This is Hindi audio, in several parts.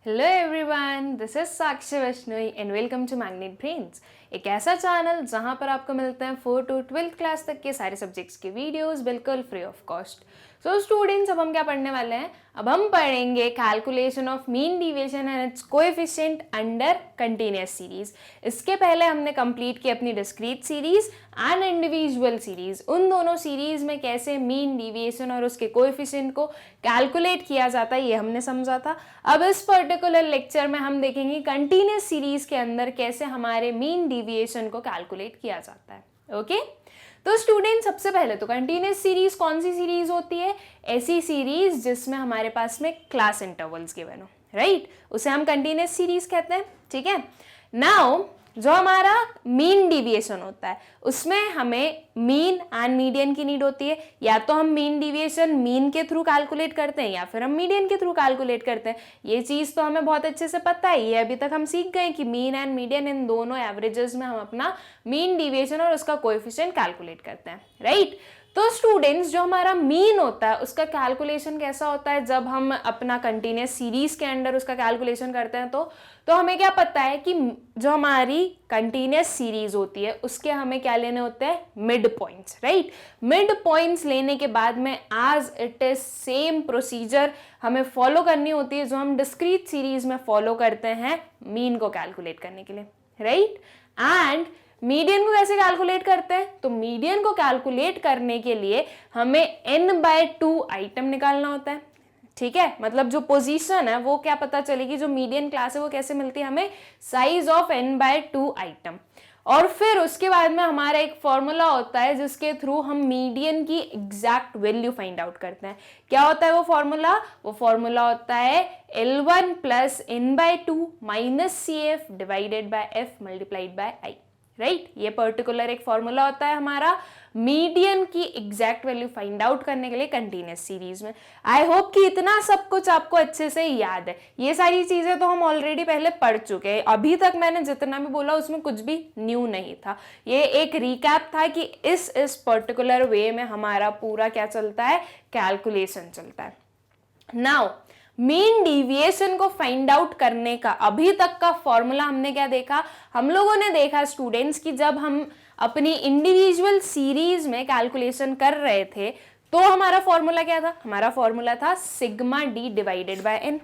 Hello everyone, this is Sakshi Vaishnavi and welcome to magnet brains, एक ऐसा चैनल जहां पर आपको मिलते हैं 4 to 12th क्लास तक के सारे सब्जेक्ट्स के वीडियोस बिल्कुल free of cost. So students, अब हम क्या पढ़ने वाले हैं? अब हम पढ़ेंगे calculation of mean deviation and it's coefficient under continuous series. इसके पहले हमने कंप्लीट की अपनी discrete series and individual series. उन दोनों सीरीज में कैसे मीन डिविएशन और उसके कोएफिशिएंट को कैलकुलेट किया जाता है ये हमने समझा था। अब इस पर्टिकुलर लेक्चर में हम देखेंगे कंटीन्यूअस सीरीज के अंदर कैसे हमारे मीन डिविएशन को कैलकुलेट किया जाता है। ओके तो स्टूडेंट, सबसे पहले तो कंटीन्यूअस सीरीज कौन सी सीरीज होती है? ऐसी सीरीज जिसमें हमारे पास में क्लास इंटरवल्स गिवन हो, राइट, उसे हम कंटीन्यूअस सीरीज कहते हैं। ठीक है, नाउ जो हमारा मीन डिविएशन होता है उसमें हमें मीन एंड मीडियन की नीड होती है। या तो हम मीन डिविएशन मीन के थ्रू कैलकुलेट करते हैं या फिर हम मीडियन के थ्रू कैलकुलेट करते हैं। ये चीज तो हमें बहुत अच्छे से पता है, ये अभी तक हम सीख गए कि मीन एंड मीडियन इन दोनों एवरेजेस में हम अपना मीन डिविएशन और उसका कोएफिशिएंट कैलकुलेट करते हैं, राइट। तो स्टूडेंट्स, जो हमारा मीन होता है उसका कैलकुलेशन कैसा होता है? जब हम अपना कंटीन्यूअस सीरीज के अंदर उसका कैलकुलेशन करते हैं तो हमें क्या पता है कि जो हमारी कंटीन्यूअस सीरीज होती है उसके हमें क्या लेने होते हैं? Mid points, right. Mid points लेने के बाद में as it is same procedure हमें फॉलो करनी होती है जो हम डिस्क्रीट सीरीज में फॉलो करते हैं मीन को कैलकुलेट करने के लिए, राइट। एंड मीडियन को कैसे कैलकुलेट करते हैं? तो मीडियन को कैलकुलेट करने के लिए हमें n/2 आइटम निकालना होता है। ठीक है, मतलब जो पोजीशन है वो क्या पता चलेगी, जो मीडियन क्लास है वो कैसे मिलती है हमें? Size of n/2 item. और फिर उसके बाद में हमारा एक फॉर्मूला होता है जिसके थ्रू हम मीडियन की एग्जैक्ट वैल्यू फाइंड आउट करते हैं। क्या होता है वो फॉर्मूला? वो फॉर्मूला होता है L1 + n/2 - CF divided by F multiplied by I, right. ये पर्टिकुलर एक फॉर्मूला होता है हमारा मीडियन की एग्जैक्ट वैल्यू फाइंड आउट करने के लिए कंटीन्यूअस सीरीज में। आई होप कि इतना सब कुछ आपको अच्छे से याद है। ये सारी चीजें तो हम ऑलरेडी पहले पढ़ चुके हैं, अभी तक मैंने जितना भी बोला उसमें कुछ भी न्यू नहीं था। ये एक रिकैप था कि इस पर्टिकुलर वे में हमारा पूरा क्या चलता है? कैलकुलेशन चलता है। नाउ मीन डिविएशन को फाइंड आउट करने का अभी तक का फॉर्मूला हमने क्या देखा? हम लोगों ने देखा स्टूडेंट्स कि जब हम अपनी इंडिविजुअल सीरीज में कैलकुलेशन कर रहे थे तो हमारा फॉर्मूला क्या था? हमारा फॉर्मूला था sigma d divided by n.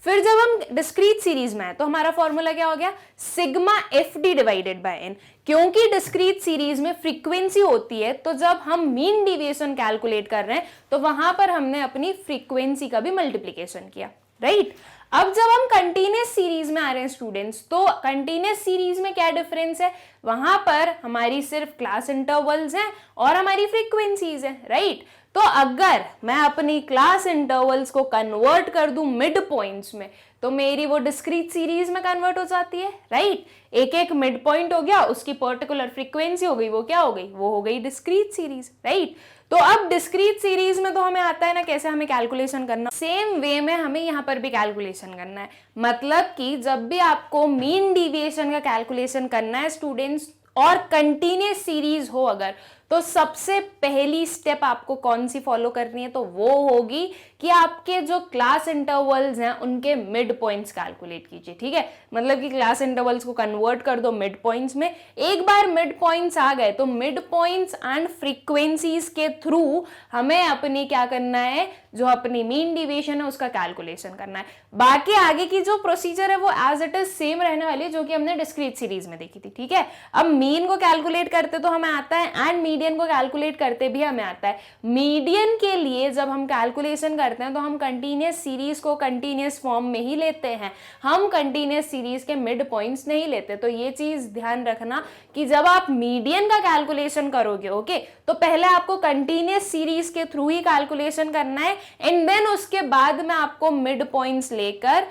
फिर जब हम डिस्क्रीट सीरीज में है तो हमारा फॉर्मूला क्या हो गया? Sigma F D divided by n. क्योंकि डिस्क्रीट सीरीज में फ्रीक्वेंसी होती है तो जब हम मीन डिविएशन कैलकुलेट कर रहे हैं तो वहां पर हमने अपनी फ्रीक्वेंसी का भी मल्टीप्लीकेशन किया, राइट। अब जब हम कंटीन्यूअस सीरीज में आ रहे हैं स्टूडेंट्स, तो कंटीन्यूअस सीरीज में क्या डिफरेंस है? वहां पर हमारी सिर्फ क्लास इंटरवल्स हैं और हमारी फ्रीक्वेंसीज हैं, राइट। तो अगर मैं अपनी क्लास इंटरवल्स को कन्वर्ट कर दूं मिड पॉइंट्स में तो मेरी वो डिस्क्रीट सीरीज में कन्वर्ट हो जाती है, राइट। एक एक मिड पॉइंट हो गया, उसकी पर्टिकुलर फ्रीक्वेंसी हो गई, वो क्या हो गई? वो हो गई डिस्क्रीट सीरीज, राइट। तो अब डिस्क्रीट सीरीज में तो हमें आता है ना कैसे हमें कैलकुलेशन करना, सेम वे में हमें यहाँ पर भी कैलकुलेशन करना है। मतलब कि जब भी आपको मीन डिविएशन का कैलकुलेशन करना है स्टूडेंट्स और कंटीन्यूअस सीरीज हो अगर, तो सबसे पहली स्टेप आपको कौन सी फॉलो करनी है? तो वो होगी कि आपके जो क्लास इंटरवल्स हैं उनके मिड पॉइंट्स कैलकुलेट कीजिए। ठीक है, मतलब कि क्लास इंटरवल्स को कन्वर्ट कर दो मिड पॉइंट्स में। एक बार मिड पॉइंट्स आ गए तो मिड पॉइंट्स एंड फ्रीक्वेंसीज के थ्रू हमें अपनी क्या करना है? जो अपनी मीन डिविएशन है उसका कैलकुलेशन करना है। बाकी आगे की जो प्रोसीजर है वो एज इट इज सेम रहने वाली है जो कि हमने डिस्क्रीट सीरीज में देखी थी। ठीक है, अब मीन को कैलकुलेट करते तो हमें आता है एंड मीडियन को कैलकुलेट करते भी हमें आता है। मीडियन के लिए जब हम कैलकुलेशन करते हैं तो हम कंटीन्यूअस सीरीज को कंटीन्यूअस फॉर्म में ही लेते हैं, हम कंटीन्यूअस सीरीज के मिड पॉइंट्स नहीं लेते। तो ये चीज ध्यान रखना कि जब आप मीडियन का कैलकुलेशन करोगे, ओके, तो पहले आपको कंटीन्यूअस सीरीज के थ्रू ही कैलकुलेशन करना है एंड देन उसके बाद में आपको मिड पॉइंट्स लेकर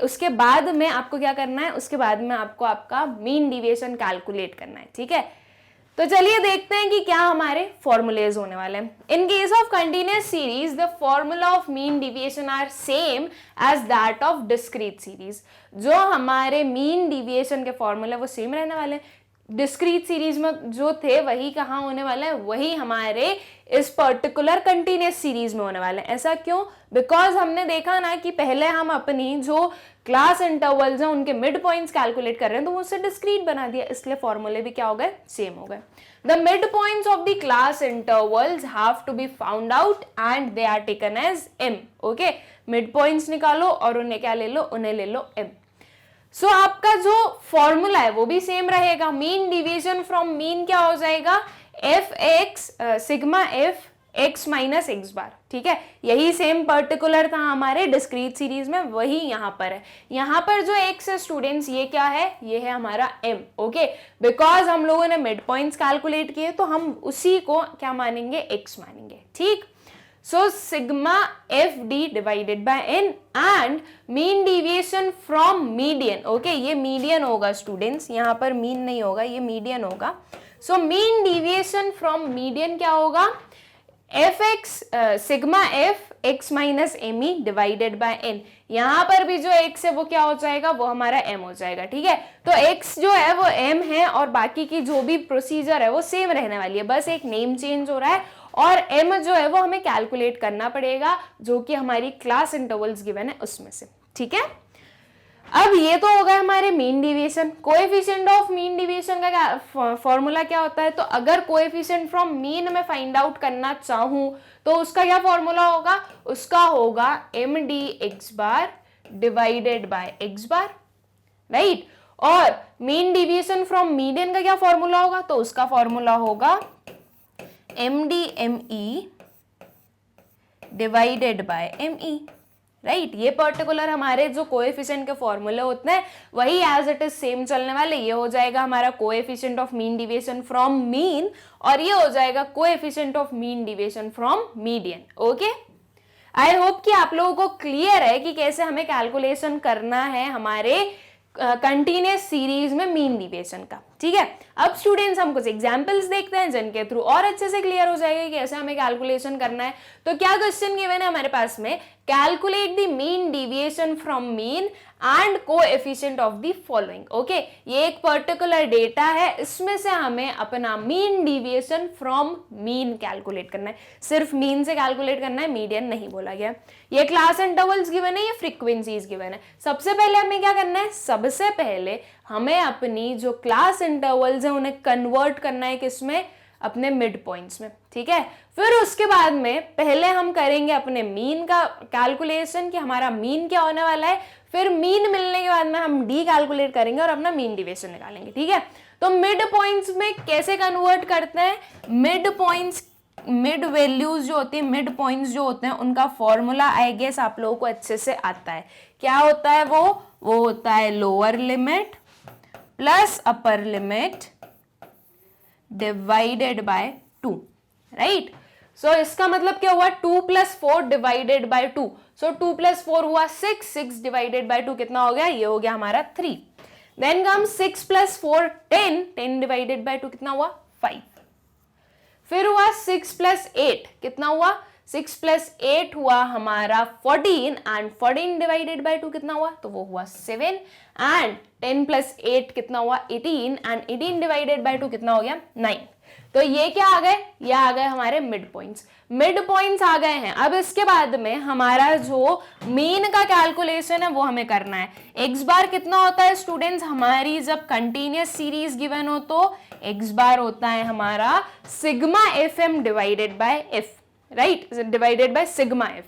उसके बाद में आपको क्या करना है? उसके बाद में आपको आपका मीन डिविएशन कैलकुलेट करना है। ठीक है, तो चलिए देखते हैं कि क्या हमारे फॉर्मूलेज होने वाले हैं। In case of continuous series the formula of mean deviation are same as that of discrete series. जो हमारे मीन डिविएशन के फॉर्मूले वो सेम रहने वाले हैं। डिस्क्रीट सीरीज में जो थे वही कहाँ होने वाले हैं, वही हमारे इस पर्टिकुलर कंटिन्यूस सीरीज में होने वाले हैं। ऐसा क्यों? बिकॉज हमने देखा ना कि पहले हम अपनी जो क्लास इंटरवल्स हैं उनके मिड पॉइंट्स कैलकुलेट कर रहे हैं, तो उससे डिस्क्रीट बना दिया, इसलिए फॉर्मूले भी क्या हो गए, सेम हो गए। The midpoints of the class intervals have to be found out and they are taken as m. Okay, midpoints निकालो और उन्हें क्या ले लो, उन्हें ले लो m. So आपका जो फॉर्मूला है वो भी सेम रहेगा। मीन डिवीजन फ्रॉम मीन क्या हो जाएगा, F x sigma F x minus X bar. ठीक है, यही सेम पर्टिकुलर था हमारे डिस्क्रीट सीरीज में, वही यहाँ पर है। यहाँ पर जो एक्स है स्टूडेंट्स, ये क्या है, ये है हमारा एम। ओके, बिकॉज हम लोगों ने मिड पॉइंट्स कैलकुलेट किए तो हम उसी को क्या मानेंगे, एक्स मानेंगे। ठीक, so sigma F D divided by n and mean deviation from median. Okay, ये मीडियन होगा स्टूडेंट्स, यहाँ पर मीन नहीं होगा, ये मीडियन होगा। So mean deviation from median क्या होगा, f x sigma F x minus m E divided by n. यहां पर भी जो एक्स है वो क्या हो जाएगा, वो हमारा एम हो जाएगा। ठीक है, तो एक्स जो है वो एम है और बाकी की जो भी प्रोसीजर है वो सेम रहने वाली है, बस एक नेम चेंज हो रहा है। और एम जो है वो हमें कैलकुलेट करना पड़ेगा, जो कि हमारी क्लास इंटरवल्स गिवन है उसमें से। ठीक है, अब ये तो हो गया हमारे mean deviation. Coefficient of mean deviation का क्या फॉर्मूला क्या होता है, तो अगर कोएफिशिएंट फ्रॉम मीन में फाइंड आउट करना चाहूं तो उसका क्या फॉर्मूला होगा, उसका होगा M D X bar divided by X bar, right. और मीन डिविएशन फ्रॉम मीडियन का क्या फॉर्मूला होगा, तो उसका फॉर्मूला होगा M D M E divided by M E, right. ये पर्टिकुलर हमारे जो कोएफिशिएंट के फॉर्मूले होते हैं वही एज इट इज सेम चलने वाले। ये हो जाएगा हमारा coefficient of mean deviation from mean और ये हो जाएगा coefficient of mean deviation from median. Okay, I hope कि आप लोगों को क्लियर है कि कैसे हमें कैलकुलेशन करना है हमारे कंटिन्यूस सीरीज में मीन डिविएशन का। ठीक है, अब स्टूडेंट्स हम कुछ एग्जांपल्स देखते हैं जिनके थ्रू और अच्छे से क्लियर हो जाएगा कि कैसे हमें कैलकुलेशन करना है। तो क्या क्वेश्चन गिवन है हमारे पास में, calculate the mean deviation from mean and coefficient of the following. Okay, ये एक पर्टिकुलर डेटा है, इसमें से हमें अपना mean deviation from mean calculate करना है। सिर्फ मीन से कैलकुलेट करना है, मीडियन नहीं बोला गया। ये क्लास इंटरवल्स गिवन है, ये फ्रीक्वेंसीज गिवन है। सबसे पहले हमें क्या करना है, सबसे पहले हमें अपनी जो क्लास इंटरवल्स है उन्हें कन्वर्ट करना है किसमें, अपने मिड पॉइंट्स में। ठीक है, फिर उसके बाद में पहले हम करेंगे अपने मीन का कैलकुलेशन कि हमारा मीन क्या होने वाला है, फिर मीन मिलने के बाद में हम डी कैलकुलेट करेंगे और अपना मीन डिविएशन निकालेंगे। ठीक है, तो मिड पॉइंट्स में कैसे कन्वर्ट करते हैं, मिड पॉइंट्स, मिड वैल्यूज जो होती है, मिड पॉइंट्स जो होते हैं उनका फॉर्मूला आई गेस आप लोगों को अच्छे से आता है। क्या होता है वो होता है lower limit plus upper limit divided by 2, right. So इसका मतलब क्या हुआ, 2 + 4 डिवाइडेड बाय 2। सो 2 + 4 हुआ 6, 6 डिवाइडेड बाय 2 कितना हो गया, ये हो गया हमारा 3। देन कम 6 + 4 10, 10 डिवाइडेड बाय 2 कितना हुआ 5। फिर हुआ 6 + 8 कितना हुआ, 6 + 8 हुआ हमारा 14 एंड 14 डिवाइडेड बाय 2 कितना हुआ, तो वो हुआ 7 एंड 10 + 8 कितना हुआ 18 एंड 18 डिवाइडेड बाय 2 कितना हो गया 9। तो ये क्या आ गए, ये आ गए हमारे मिड पॉइंट्स। मिड पॉइंट्स आ गए हैं। अब इसके बाद में हमारा जो मीन का कैलकुलेशन है वो हमें करना है। एक्स बार कितना होता है स्टूडेंट्स, हमारी जब कंटिन्यूअस सीरीज गिवन हो तो एक्स बार होता है हमारा sigma F M divided by F, right, divided by sigma F.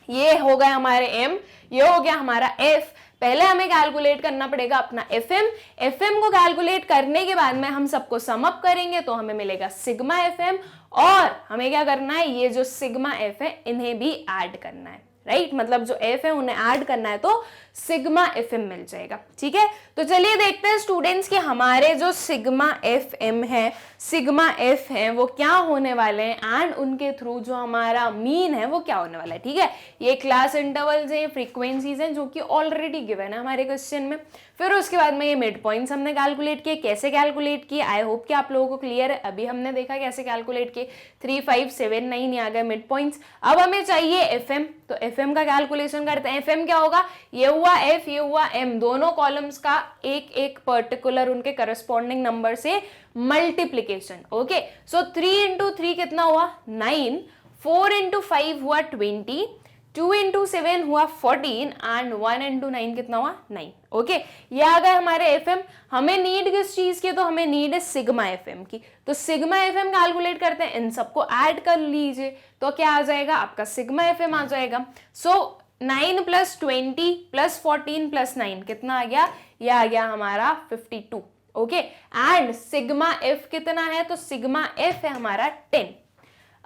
ये हो गया हमारे एम, ये हो गया हमारा एफ। पहले हमें कैलकुलेट करना पड़ेगा अपना एफएम। एफएम को कैलकुलेट करने के बाद में हम सबको सम अप करेंगे तो हमें मिलेगा सिग्मा एफएम, और हमें क्या करना है, ये जो सिग्मा एफ है इन्हें भी ऐड करना है, राइट। मतलब जो एफ है उन्हें ऐड करना है तो सिग्मा एफ एम मिल जाएगा। ठीक है, तो चलिए देखते हैं स्टूडेंट्स कि हमारे जो सिग्मा एफ एम है, सिग्मा एफ है, वो क्या होने वाले हैं एंड उनके थ्रू जो हमारा मीन है वो क्या होने वाला है। ठीक है, ये क्लास इंटरवल्स हैं, फ्रीक्वेंसीज हैं जो कि ऑलरेडी गिवन है हमारे क्वेश्चन में। फिर उसके बाद में ये मिड पॉइंट्स हमने कैलकुलेट किए। कैसे कैलकुलेट किए, आई होप कि आप लोगों को क्लियर है। अभी हमने देखा कैसे कैलकुलेट किए, 3, 5, 7, 9 आ गए मिड पॉइंट्स। अब हमें चाहिए एफ एम, तो एफ FM का कैलकुलेशन करते हैं। FM क्या होगा, ये हुआ F, ये हुआ M, दोनों कॉलम्स का एक एक पर्टिकुलर उनके करस्पॉन्डिंग नंबर से मल्टीप्लीकेशन। ओके, सो 3 इंटू 3 कितना हुआ 9, 4 इंटू 5 हुआ 20, 2 इंटू 7 हुआ 14 एंड 1 इंटू 9 कितना हुआ 9। ओके, ये आ गए हमारे FM। हमें नीड किस चीज की, तो हमें नीड है सिग्मा FM की, तो सिग्मा FM कैलकुलेट करते हैं, इन सबको ऐड कर लीजिए तो क्या आ जाएगा आपका सिग्मा FM आ जाएगा। सो 9 प्लस 20 प्लस 14 प्लस 9 कितना आ गया, ये आ गया हमारा 52। ओके, एंड सिग्मा F कितना है, तो सिग्मा F है हमारा 10।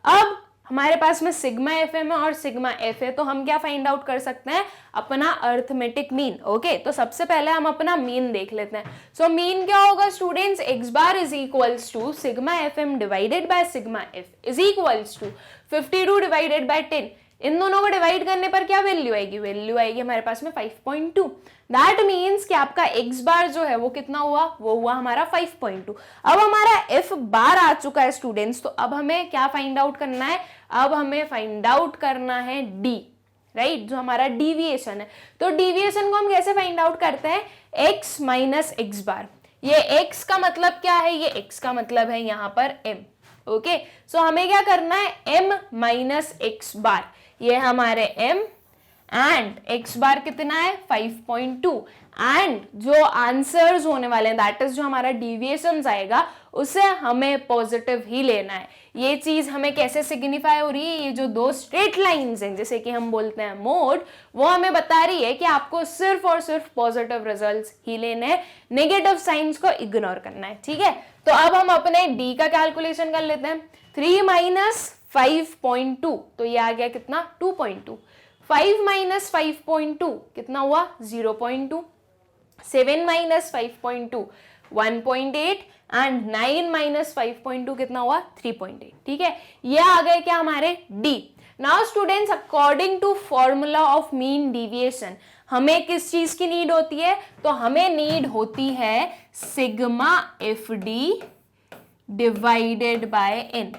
अब हमारे पास में सिग्मा FM है और सिग्मा F है, तो हम क्या फाइंड आउट कर सकते हैं, अपना अर्थमेटिक मीन। ओके, तो सबसे पहले हम अपना मीन देख लेते हैं। सो मीन क्या होगा students, x bar is equals to sigma FM divided by sigma F is equals to 52 divided by 10। इन दोनों को डिवाइड करने पर क्या वैल्यू आएगी, वैल्यू आएगी हमारे पास में 5.2। दैट मीन्स कि आपका x बार जो है वो कितना हुआ, वो हुआ हमारा 5.2। अब हमारा f बार आ चुका है स्टूडेंट्स, तो अब हमें क्या फाइंड आउट करना है, अब हमें फाइंड आउट करना है d, राइट, जो हमारा डिविएशन है। तो डिविएशन को हम कैसे फाइंड आउट करते हैं, x माइनस एक्स बार। ये x का मतलब क्या है, ये x का मतलब है यहाँ पर m। ओके, सो हमें क्या करना है, m माइनस एक्स बार, ये हमारे m एंड x बार कितना है 5.2, एंड जो आंसर्स होने वाले हैं दैट इज जो हमारा डिविएशन आएगा उसे हमें पॉजिटिव ही लेना है। ये चीज हमें कैसे सिग्निफाई हो रही है, ये जो दो स्ट्रेट लाइंस हैं जैसे कि हम बोलते हैं मोड, वो हमें बता रही है कि आपको सिर्फ और सिर्फ पॉजिटिव रिजल्ट्स ही लेने हैं, नेगेटिव साइंस को इग्नोर करना है। ठीक है, तो अब हम अपने d का कैलकुलेशन कर लेते हैं। 3 माइनस 5.2, तो ये आ गया कितना 2.2। 5 माइनस 5.2 कितना हुआ 0.2। 7 माइनस 5.2 1.8 एंड 9 माइनस 5.2 कितना हुआ 3.8। ठीक है, ये आ गए क्या हमारे d। Now students, according to formula of mean deviation हमें किस चीज की नीड होती है, तो हमें नीड होती है sigma FD divided by n,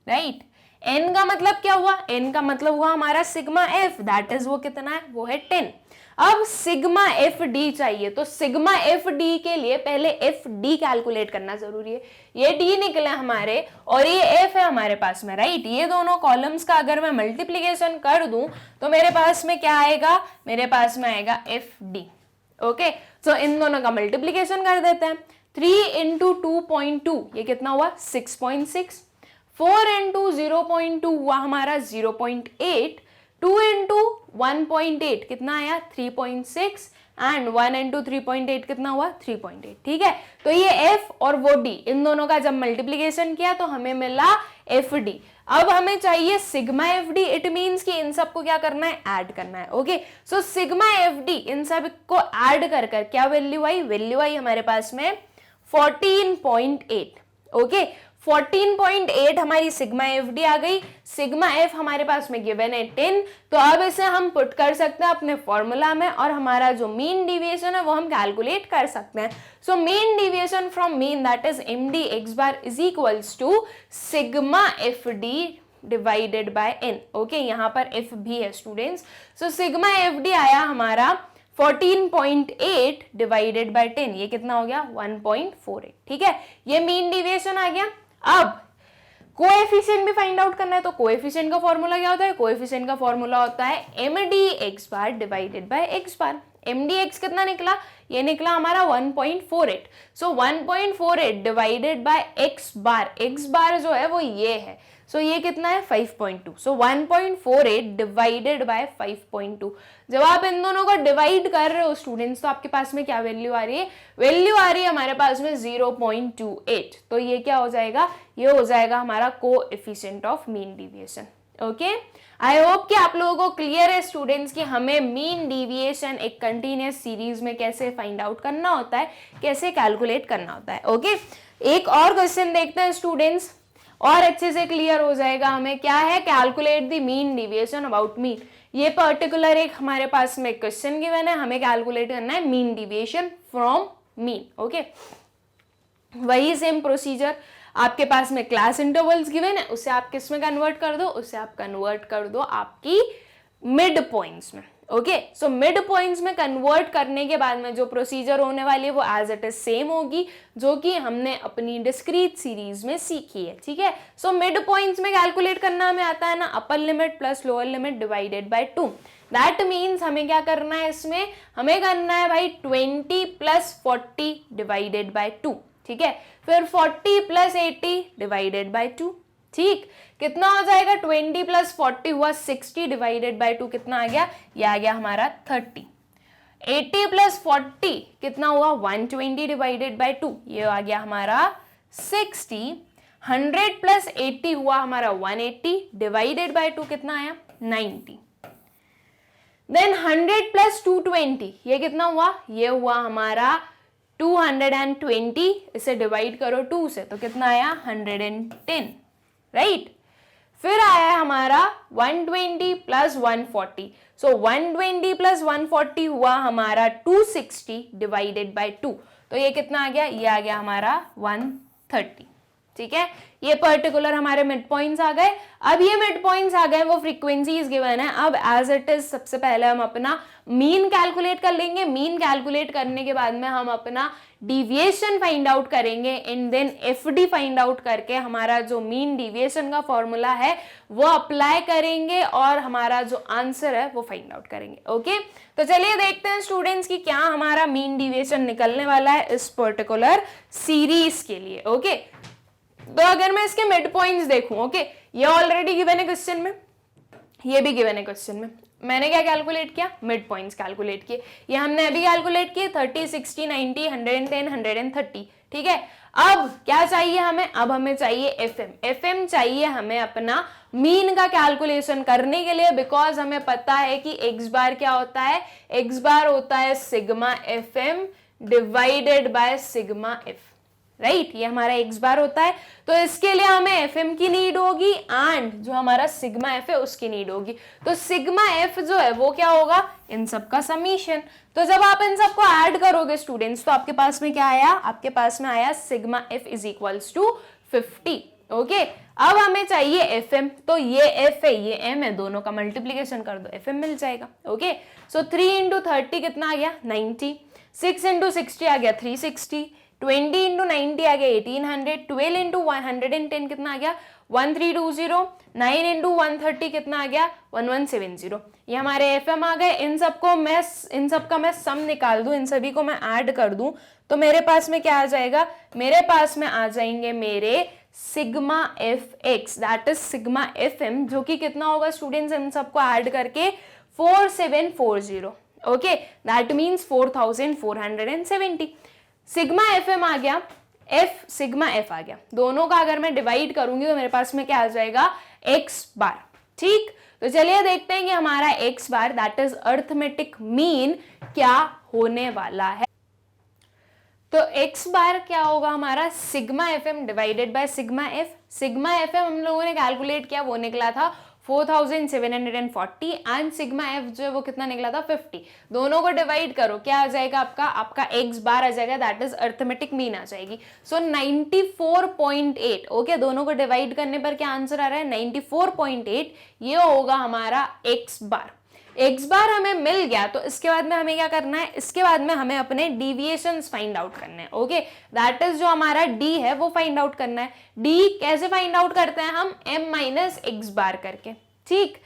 right. n का मतलब क्या हुआ, n का मतलब हुआ हमारा सिग्मा f, दैट इज वो कितना है, वो है 10। अब सिग्मा FD चाहिए, तो सिग्मा FD के लिए पहले FD कैलकुलेट करना जरूरी है। ये D निकले हमारे और ये F है हमारे पास में, राइट। ये दोनों कॉलम्स का अगर मैं मल्टीप्लीकेशन कर दूं तो मेरे पास में क्या आएगा, मेरे पास में आएगा FD। ओके, तो इन दोनों का मल्टीप्लीकेशन कर देते हैं। 3 इंटू 2.2 ये कितना हुआ 6.6। 4 इंटू 0.2 हुआ हमारा 0.8। 2 इंटू 1.8 कितना आया 3.6 एंड 1 इंटू 3.8 कितना हुआ 3.8। ठीक है, तो ये F और वो D, इन दोनों का जब मल्टीप्लीकेशन किया तो हमें मिला FD। अब हमें चाहिए सिग्मा FD, इट मीन्स कि इन सबको क्या करना है, ऐड करना है। ओके, सो सिग्मा FD इन सब को ऐड कर कर क्या वैल्यू आई, वैल्यू आई हमारे पास में 14.8। ओके, 14.8 हमारी सिग्मा FD आ गई। सिग्मा F हमारे पास में गिवन है 10, तो अब इसे हम पुट कर सकते हैं अपने फॉर्मूला में और हमारा जो मीन डिविएशन है वो हम कैलकुलेट कर सकते हैं। So mean deviation from mean that is MD x bar is equals to sigma FD divided by n। Okay, यहाँ पर F भी है स्टूडेंट्स। सो सिग्मा FD आया हमारा 14.8 डिवाइडेड बाय 10, ये कितना हो गया 1.48। ठीक है, ये मीन डिविएशन आ गया। अब कोएफिशिएंट भी फाइंड आउट करना है, तो कोएफिशिएंट का फॉर्मूला क्या होता है, कोएफिशिएंट का फॉर्मूला होता है MD x बार डिवाइडेड बाय x बार। MD x कितना निकला, ये निकला हमारा 1.48। सो 1.48 डिवाइडेड बाय x बार जो है वो ये है, सो ये कितना है 5.2। सो 1.48 डिवाइडेड बाय 5.2। जब आप इन दोनों को डिवाइड कर रहे हो स्टूडेंट्स तो आपके पास में क्या वैल्यू आ रही है, वैल्यू आ रही है हमारे पास में 0.28। तो ये क्या हो जाएगा, ये हो जाएगा हमारा coefficient of mean deviation. Okay, I hope कि आप लोगों को क्लियर है स्टूडेंट्स कि हमें मीन डिविएशन एक कंटिन्यूअस सीरीज में कैसे फाइंड आउट करना होता है, कैसे कैलकुलेट करना होता है। ओके, एक और क्वेश्चन देखते हैं स्टूडेंट्स, और अच्छे से क्लियर हो जाएगा हमें। क्या है, calculate the mean deviation about mean. ये पर्टिकुलर एक हमारे पास में क्वेश्चन गिवन है, हमें कैलकुलेट करना है mean deviation from mean. Okay, वही सेम प्रोसीजर, आपके पास में क्लास इंटरवल्स गिवन है, उसे आप किस में कन्वर्ट कर दो, उसे आप कन्वर्ट कर दो आपकी मिड पॉइंट्स में। ओके, सो मिड पॉइंट्स में कन्वर्ट करने के बाद में जो प्रोसीजर होने वाली है वो एज इट इज सेम होगी जो कि हमने अपनी डिस्क्रीट सीरीज में सीखी है। ठीक है, सो मिड पॉइंट्स में कैलकुलेट करना हमें आता है ना, upper limit plus lower limit divided by 2। That means हमें क्या करना है इसमें, हमें करना है भाई 20 प्लस 40 डिवाइडेड बाय 2। ठीक है, फिर 40 प्लस 80 डिवाइडेड बाय 2। ठीक, कितना हो जाएगा, 20 प्लस 40 हुआ 60 डिवाइडेड बाय 2 कितना आ गया, ये आ गया हमारा 30। 80 प्लस 40 कितना हुआ, 120 डिवाइडेड बाय 2, ये आ गया हमारा 60। 100 प्लस 80 हुआ हमारा 180 डिवाइडेड बाय 2 कितना आया, 90। देन 100 प्लस 220 ये कितना हुआ, ये हुआ हमारा 220, इसे डिवाइड करो 2 से तो कितना आया 110, राइट। फिर आया हमारा 120 प्लस 140, सो 120 प्लस 140 हुआ हमारा 260 डिवाइडेड बाय 2, तो ये कितना आ गया, ये आ गया हमारा 130। ठीक है, ये पर्टिकुलर हमारे मिड पॉइंट्स आ गए। अब ये मिड पॉइंट्स आ गए, वो फ्रीक्वेंसीज गिवन है। अब एज इट इज सबसे पहले हम अपना मीन कैलकुलेट कर लेंगे। मीन कैलकुलेट करने के बाद में हम अपना डिविएशन फाइंड आउट करेंगे and then FD find out करके हमारा जो मीन डिविएशन का फॉर्मूला है वो अप्लाई करेंगे और हमारा जो आंसर है वो फाइंड आउट करेंगे। ओके, तो चलिए देखते हैं स्टूडेंट्स की क्या हमारा मीन डिविएशन निकलने वाला है इस पर्टिकुलर सीरीज के लिए। ओके, तो अगर मैं इसके मिड पॉइंट्स देखूं, ओके, ये ऑलरेडी गिवन है क्वेश्चन में, ये भी गिवन है क्वेश्चन में। मैंने क्या कैलकुलेट किया, मिड पॉइंट्स कैलकुलेट किए, ये हमने अभी कैलकुलेट किए 30, 60, 90, 110, 130। ठीक है, अब क्या चाहिए हमें, अब हमें चाहिए एफएम। एफएम चाहिए हमें अपना मीन का कैलकुलेशन करने के लिए, बिकॉज हमें पता है कि एक्स बार क्या होता है, एक्स बार होता है sigma FM divided by sigma F, right, ये हमारा एक्स बार होता है। तो इसके लिए हमें एफएम की नीड होगी एंड जो हमारा सिग्मा एफ है उसकी नीड होगी। तो सिग्मा एफ जो है वो क्या होगा, इन सब का समीशन। तो जब आप इन सबको ऐड करोगे स्टूडेंट्स तो आपके पास में क्या आया, आपके पास में आया sigma F is equals to 50। Okay, अब हमें चाहिए एफएम, तो ये एफ है ये एम है, दोनों का मल्टीप्लीकेशन कर दो एफएम मिल जाएगा। ओके, सो 3 इंटू 30 कितना आ गया 90, 6 इंटू 60 आ गया 360, 20 इंटू 90 आ गया 1800, 12 इंटू 110 कितना आ गया 1320, 9 इंटू 130 कितना आ गया 1170। ये हमारे एफएम आ गए। इन सबका मैं सम निकाल दूं, इन सभी को मैं ऐड कर दूं तो मेरे पास में क्या आ जाएगा, मेरे पास में आ जाएंगे मेरे sigma F X that is sigma F M, जो कि कितना होगा स्टूडेंट्स, इन सबको ऐड करके 4740। Okay, that means 4470। Sigma F M आ गया, एफ सिग्मा एफ आ गया, दोनों का अगर मैं डिवाइड करूंगी तो मेरे पास में क्या आ जाएगा एक्स बार। ठीक, तो चलिए देखते हैं कि हमारा x bar that is arithmetic mean क्या होने वाला है। तो एक्स बार क्या होगा हमारा sigma F M divided by sigma F. Sigma F M हम लोगों ने कैलकुलेट किया, वो निकला था 4740 एंड सिग्मा एफ जो है वो कितना निकला था 50। दोनों को डिवाइड करो, क्या आ जाएगा आपका एक्स बार आ जाएगा, दैट इज अर्थमेटिक मीन आ जाएगी। सो 94.8। ओके, दोनों को डिवाइड करने पर क्या आंसर आ रहा है 94.8, ये होगा हमारा एक्स बार। एक्स बार हमें मिल गया तो इसके बाद में हमें क्या करना है, इसके बाद में हमें अपने डिविएशंस फाइंड आउट करने हैं। ओके, दैट इज जो हमारा डी है वो फाइंड आउट करना है। डी कैसे फाइंड आउट करते हैं हम, एम माइनस एक्स बार करके। ठीक,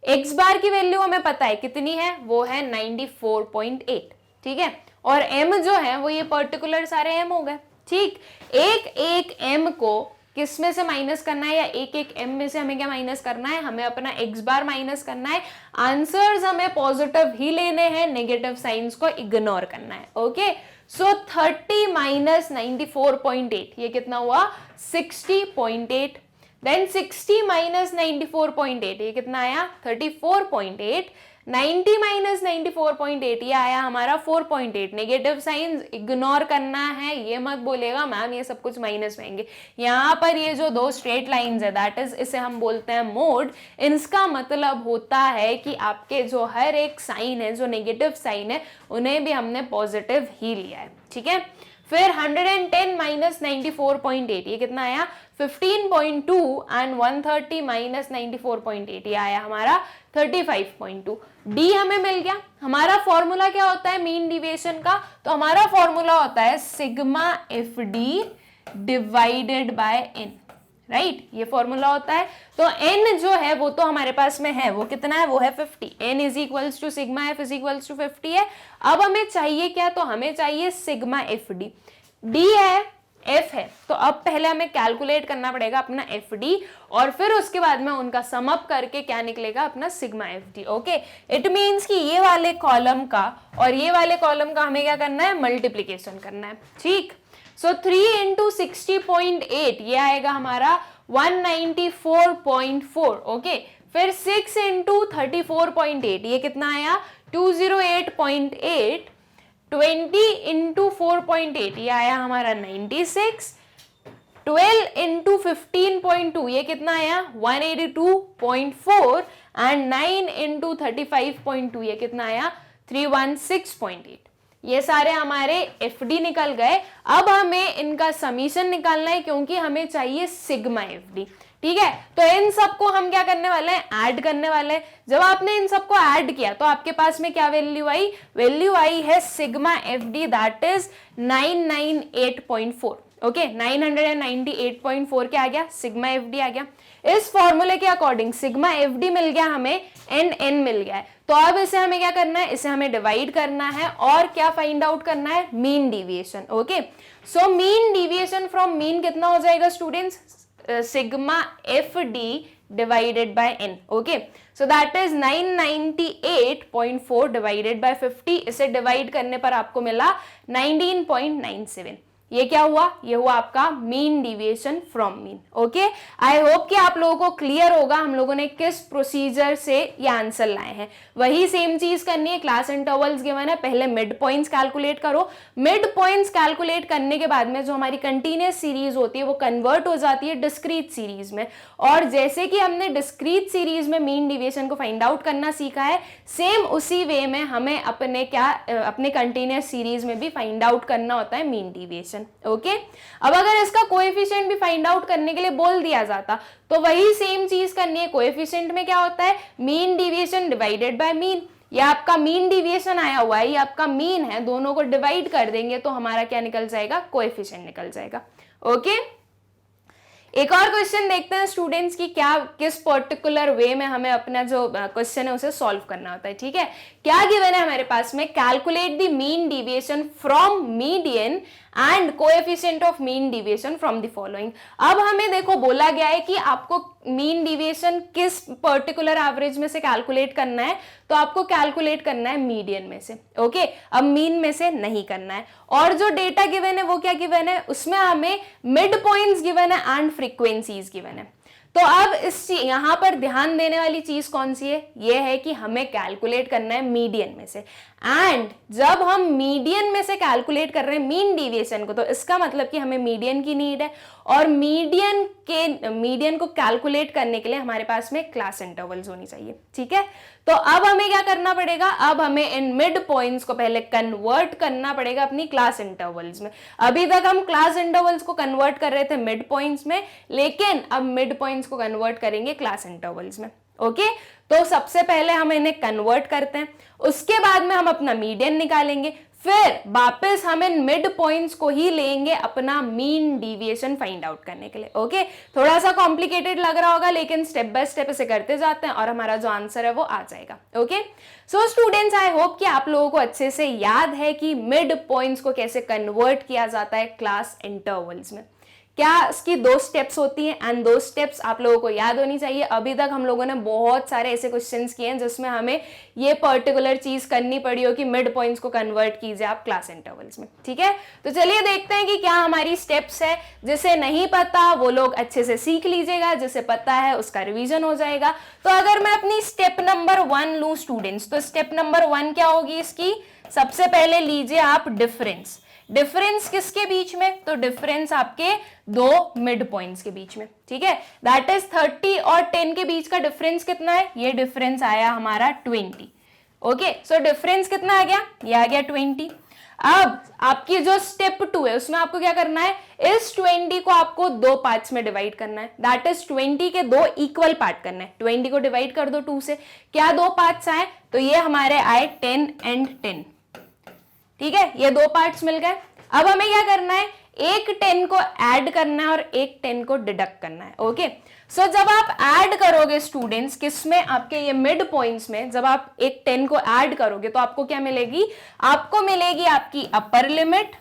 एक्स बार की वैल्यू हमें पता है कितनी है, वो है 94.8। ठीक है, और एम जो है वो ये पर्टिकुलर सारे एम हो गए। ठीक, एक एक एम को किस में से माइनस करना है, या एक एक एम में से हमें क्या माइनस करना है, हमें अपना एक्स बार माइनस करना है। आंसर्स हमें पॉजिटिव ही लेने हैं, नेगेटिव साइंस को इग्नोर करना है। ओके, सो 30 माइनस 94.8 ये कितना हुआ 60.8। देन 60 माइनस 94.8 ये कितना आया 34.8। 90 माइनस 94.8 ये आया हमारा 4.8। नेगेटिव साइंस इग्नोर करना है, ये मत बोलेगा मैम ये सब कुछ माइनस में आएंगे। यहाँ पर ये जो दो स्ट्रेट लाइंस है दैट इज, इसे हम बोलते हैं मोड। इसका मतलब होता है कि आपके जो हर एक साइन है, जो नेगेटिव साइन है, उन्हें भी हमने पॉजिटिव ही लिया है। ठीक है, फिर 110 माइनस 94.8 ये कितना आया 15.2 एंड 130 माइनस 94.8 ये आया हमारा 35.2। डी हमें मिल गया। हमारा फॉर्मूला क्या होता है मीन डिविएशन का, तो हमारा फॉर्मूला होता है sigma F D divided by N, right, ये फॉर्मूला होता है। तो n जो है वो तो हमारे पास में है, वो कितना है, वो है 50। n is equals to sigma F is equals to 50 है। अब हमें चाहिए क्या, तो हमें चाहिए सिग्मा एफ डी। डी है, एफ है, तो अब पहले हमें कैलकुलेट करना पड़ेगा अपना एफ डी और फिर उसके बाद में उनका सम अप करके क्या निकलेगा अपना sigma F D. Okay, it means कि ये वाले कॉलम का और ये वाले कॉलम का हमें क्या करना है, मल्टीप्लीकेशन करना है, ठीक। सो 3 इंटू 60.8 ये आएगा हमारा 194.4। ओके, फिर 6 इंटू 34.8 ये कितना आया 208.8। 20 इंटू 4.8 ये आया हमारा 96। 12 इंटू 15.2 ये कितना आया 182.4 एंड 9 इंटू 35.2 ये कितना आया 316.8। ये सारे हमारे एफडी निकल गए। अब हमें इनका समीशन निकालना है क्योंकि हमें चाहिए सिग्मा एफडी, ठीक है। तो इन सबको हम क्या करने वाले हैं, ऐड करने वाले हैं। जब आपने इन सबको ऐड किया तो आपके पास में क्या वैल्यू आई, वैल्यू आई है sigma FD that is 998.4। Okay, 998.4 क्या आ गया, सिग्मा एफडी आ गया। इस फॉर्मूले के अकॉर्डिंग सिग्मा एफडी मिल गया हमें, एन मिल गया है। तो अब इसे हमें क्या करना है, इसे हमें डिवाइड करना है और क्या फाइंड आउट करना है, mean deviation. Okay, so mean deviation from mean कितना हो जाएगा students, sigma F D divided by N. Okay, so that is 998.4 divided by 50। इसे डिवाइड करने पर आपको मिला 19.97। ये क्या हुआ, ये हुआ आपका mean deviation from mean. Okay, I hope कि आप लोगों को क्लियर होगा हम लोगों ने किस प्रोसीजर से ये आंसर लाए हैं। वही सेम चीज करनी है, क्लास इंटरवल्स गिवन है, पहले मिड पॉइंट्स कैलकुलेट करो। मिड पॉइंट्स कैलकुलेट करने के बाद में जो हमारी कंटिन्यूअस सीरीज होती है वो कन्वर्ट हो जाती है डिस्क्रीट सीरीज में। और जैसे कि हमने डिस्क्रीट सीरीज में मीन डिविएशन को फाइंड आउट करना सीखा है, सेम उसी वे में हमें अपने कंटिन्यूअस सीरीज में भी फाइंड आउट करना होता है मीन डिविएशन। ओके, अब अगर इसका कोएफिशिएंट भी फाइंड आउट करने के लिए बोल दिया जाता तो वही सेम चीज करनी है। कोएफिशिएंट में क्या होता है, mean deviation divided by mean. ये आपका मीन डिविएशन आया हुआ है, ये आपका मीन है, दोनों को डिवाइड कर देंगे तो हमारा क्या निकल जाएगा, कोएफिशिएंट निकल जाएगा। ओके, एक और क्वेश्चन देखते हैं स्टूडेंट्स की क्या किस पर्टिकुलर वे में हमें अपना जो क्वेश्चन है उसे सॉल्व करना होता है। ठीक है, क्या गिवन है हमारे पास में, calculate the mean deviation from median and coefficient of mean deviation from the following. अब हमें देखो बोला गया है कि आपको मीन डिविएशन किस पर्टिकुलर एवरेज में से कैलकुलेट करना है, तो आपको कैलकुलेट करना है मीडियन में से। ओके, अब मीन में से नहीं करना है। और जो डेटा गिवन है वो क्या गिवन है, उसमें हमें मिड पॉइंट्स गिवन है एंड फ्रीक्वेंसीज गिवन है। तो अब इस यहां पर ध्यान देने वाली चीज कौन सी है, ये है कि हमें कैलकुलेट करना है मीडियन में से। एंड जब हम मीडियन में से कैलकुलेट कर रहे हैं मीन डिविएशन को, तो इसका मतलब कि हमें मीडियन की नीड है। और मीडियन को कैलकुलेट करने के लिए हमारे पास में क्लास इंटरवल्स होनी चाहिए। ठीक है, तो अब हमें क्या करना पड़ेगा, अब हमें इन मिड पॉइंट्स को पहले कन्वर्ट करना पड़ेगा अपनी क्लास इंटरवल्स में। अभी तक हम क्लास इंटरवल्स को कन्वर्ट कर रहे थे मिड पॉइंट्स में, लेकिन अब मिड पॉइंट्स को कन्वर्ट करेंगे क्लास इंटरवल्स में। ओके, तो सबसे पहले हम इन्हें कन्वर्ट करते हैं, उसके बाद में हम अपना मीडियन निकालेंगे, फिर वापस हम इन मिड पॉइंट्स को ही लेंगे अपना मीन डिविएशन फाइंड आउट करने के लिए। ओके, थोड़ा सा कॉम्प्लिकेटेड लग रहा होगा, लेकिन स्टेप बाय स्टेप इसे करते जाते हैं और हमारा जो आंसर है वो आ जाएगा। Okay, so students, I hope कि आप लोगों को अच्छे से याद है कि मिड पॉइंट्स को कैसे कन्वर्ट किया जाता है क्लास इंटरवल्स में। क्या इसकी 2 स्टेप्स होती हैं एंड 2 स्टेप्स आप लोगों को याद होनी चाहिए। अभी तक हम लोगों ने बहुत सारे ऐसे क्वेश्चंस किए हैं जिसमें हमें ये पर्टिकुलर चीज करनी पड़ी हो कि मिड पॉइंट्स को कन्वर्ट कीजिए आप क्लास इंटरवल्स में। ठीक है, तो चलिए देखते हैं कि क्या हमारी स्टेप्स है। जिसे नहीं पता वो लोग अच्छे से सीख लीजिएगा, जिसे पता है उसका रिविजन हो जाएगा। तो अगर मैं अपनी स्टेप नंबर 1 लूं स्टूडेंट्स, तो स्टेप नंबर 1 क्या होगी इसकी, सबसे पहले लीजिए आप डिफरेंस। डिफरेंस किसके बीच में, तो डिफरेंस आपके 2 मिड पॉइंट्स के बीच में। ठीक है, दैट इज 30 और 10 के बीच का डिफरेंस कितना है, ये डिफरेंस आया हमारा 20। ओके, सो डिफरेंस कितना आ गया, ये आ गया 20। अब आपकी जो स्टेप 2 है उसमें आपको क्या करना है, इस 20 को आपको 2 पार्ट्स में डिवाइड करना है, दैट इज 20 के 2 इक्वल पार्ट करना है। 20 को डिवाइड कर दो 2 से, क्या 2 पार्ट्स आए, तो ये हमारे आए 10 एंड 10, ठीक है, ये 2 पार्ट्स मिल गए। अब हमें क्या करना है, एक 10 को ऐड करना है और एक 10 को डिडक्ट करना है। ओके, सो जब आप ऐड करोगे स्टूडेंट्स, किसमें, आपके ये मिड पॉइंट्स में, जब आप एक 10 को ऐड करोगे तो आपको क्या मिलेगी, आपको मिलेगी आपकी अपर लिमिट,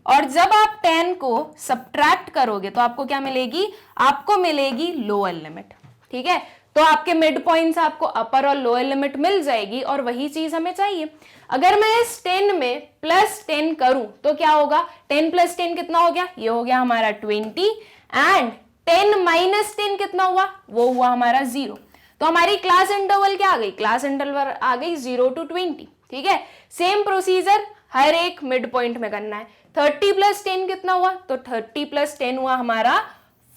और जब आप 10 को सब्ट्रैक्ट करोगे तो आपको क्या मिलेगी, आपको मिलेगी लोअर लिमिट। ठीक है, तो आपके मिड पॉइंट्स आपको अपर और लोअर लिमिट मिल जाएगी, और वही चीज हमें चाहिए। अगर मैं इस 10 में प्लस 10 करूं तो क्या होगा, 10 प्लस 10 कितना हो गया, ये हो गया हमारा 20, एंड 10 माइनस 10 कितना हुआ, वो हुआ हमारा 0। तो हमारी क्लास इंटरवल क्या आ गई, क्लास इंटरवल आ गई 0 to 20। ठीक है, सेम प्रोसीजर हर एक मिड पॉइंट में करना है। 30 प्लस 10 कितना हुआ, तो 30 प्लस 10 हुआ हमारा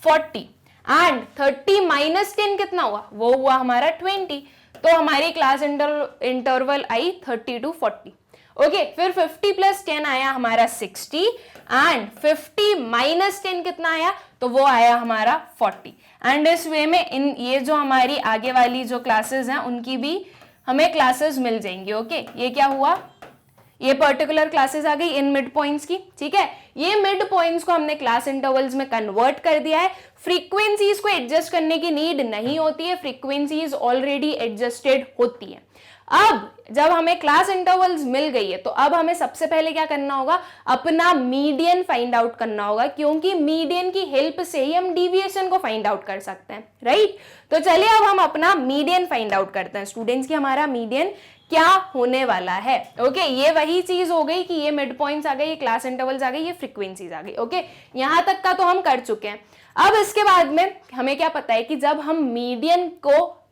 40, एंड 30 माइनस 10 कितना हुआ, वो हुआ हमारा 20। तो हमारी class interval I 30 to 40। Okay, फिर 50 प्लस 10 आया हमारा 60, एंड 50 माइनस 10 कितना आया, तो वो आया हमारा 40। एंड इस वे में इन ये जो हमारी आगे वाली जो क्लासेस हैं उनकी भी हमें क्लासेस मिल जाएंगी। ओके, ये क्या हुआ, ये पर्टिकुलर क्लासेस आ गई इन मिड पॉइंट्स की। ठीक है, ये मिड पॉइंट्स को हमने क्लास इंटरवल्स में कन्वर्ट कर दिया है। फ्रीक्वेंसीज को एडजस्ट करने की नीड नहीं होती है, फ्रीक्वेंसीज ऑलरेडी एडजस्टेड होती है। अब जब हमें क्लास इंटरवल्स मिल गई है तो अब हमें सबसे पहले क्या करना होगा, अपना मीडियन फाइंड आउट करना होगा, क्योंकि मीडियन की हेल्प से ही हम डिविएशन को फाइंड आउट कर सकते हैं, राइट। तो चलिए अब हम अपना मीडियन फाइंड आउट करते हैं स्टूडेंट्स की, हमारा मीडियन क्या होने वाला है। ओके, ये वही चीज हो गई कि ये मिड पॉइंट्स आ गए, ये क्लास इंटरवल्स आ गए, ये फ्रीक्वेंसीज आ गई। ओके, यहां तक का तो हम कर चुके हैं। अब इसके बाद में हमें क्या पता है कि जब हम